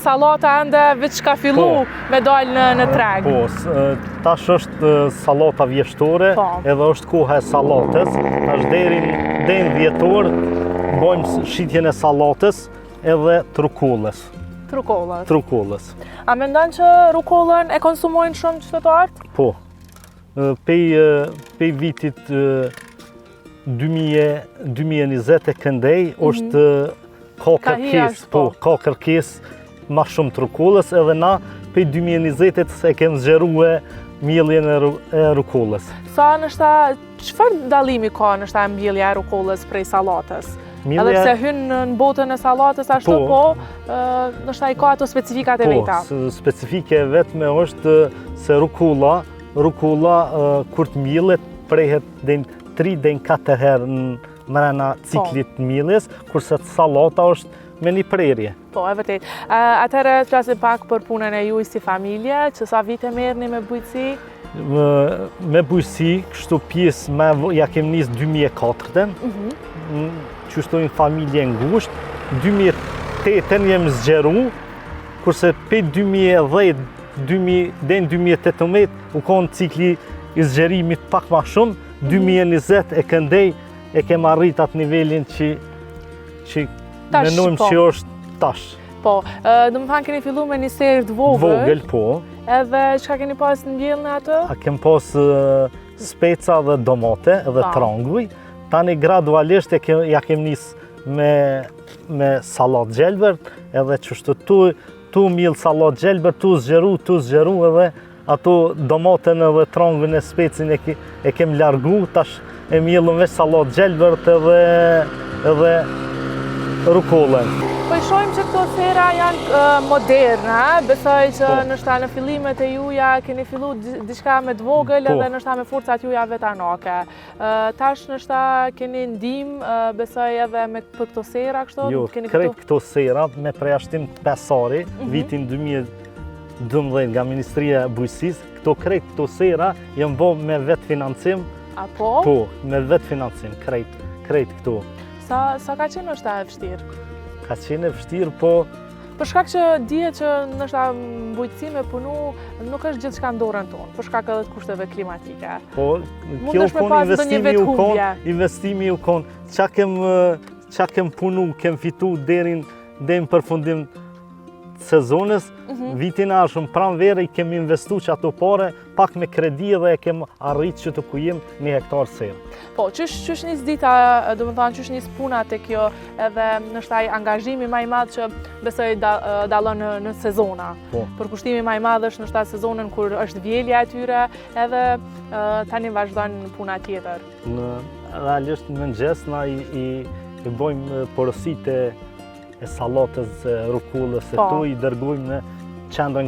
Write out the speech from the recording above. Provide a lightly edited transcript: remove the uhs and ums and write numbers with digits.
sallata ende veç ka fillu me dalë në treg. Po, tash është sallata vjeshtore, edhe është koha e sallatës. Tash deri në dhjetor bojmë shitjen e sallatës edhe trukollës. Trukollës. A mendon që rukollën e konsumojnë shumë qytetarët? Po. Pej vitit 2020 e këndej është ka kërkesë ma shumë trukollës, edhe na pej 2020 e kem zgjerue mbjelljen e rukollës. Çfarë dallimi ka nështa mbjellja e rukollës prej sallatës? Edhe pse hynë në botën e sallatës ashtu, nështa i ka ato specifikat e veta. Po, specifike e vetme është se rukolla kur të mbjellet prehet deri 3 deri 4 herë në mrena ciklit të mbjelljes, kurse sallata është me një prerje. Po, e vërtet. Atëherë të flasim pak për punën e juaj si familje, që sa vite merrni me bujqësi? Me bujqësi, kështu pjesë ja kem nis 2004-ën, qështu një familje ngusht, 2008-ën jem zgjeru, kurse pe 2010 deri në 2018 u konë cikli i zgjerimit pak ma shumë, 2020 e këndej e kem arrit atë nivelin që menojmë që është tash. Po, do më thanë keni fillu me një serë të vogël. Vogël, po. Edhe çka keni pas në mbjellën e atë? A kem pas speca dhe domate dhe tranguj. Tani gradualisht ja kem nis me sallat gjelbert, edhe qështu tu mjell sallat gjelbert, tu zgjeru edhe ato domaten edhe trangun e specin e kem largu, tash e mjellëm veç sallat gjelbert edhe rukollën. Po i shohim që këto sera janë moderne, besoj që nështa në fillimet e juja keni fillu diçka me të vogël edhe nështa me forcat juja vetanake. Tash nështa keni ndihmë, besoj edhe me për këto sera kështu? Jo, krejt këto sera me përjashtim pesari, vitin 2012 nga Ministria e Bujqësisë, krejt këto sera janë bo me vetë financim. A po? Po, me vetë financim, krejt këto. Sa ka qenë është e vështirë? Ka qenë e vështirë, po... Për shkak që dihet që nështë bujqësi me punu nuk është gjithë shka ndorën tonë, për shkak edhe të kushteve klimatike. Po, kjo konë investimi u konë. Qa kem punu, kem fitu deri në përfundim sezonës, vitin e arshëm pranë vere i kem investu që ato pare, pak me kredi dhe e kem arrit që të ku jem 1 hektar serë. Po, qysh njës dita, do më thonë, qysh njës puna të kjo edhe nështaj angazhimi ma i madhë që besoj dalon në sezona. Për kushtimi ma i madhë është nështaj sezonën kur është vjelja e tyre edhe tani vazhdojnë puna tjetër. Realisht në mëngjes na i bojmë porosit e sallatës, rukollës e tu, i dërgojmë në qendrën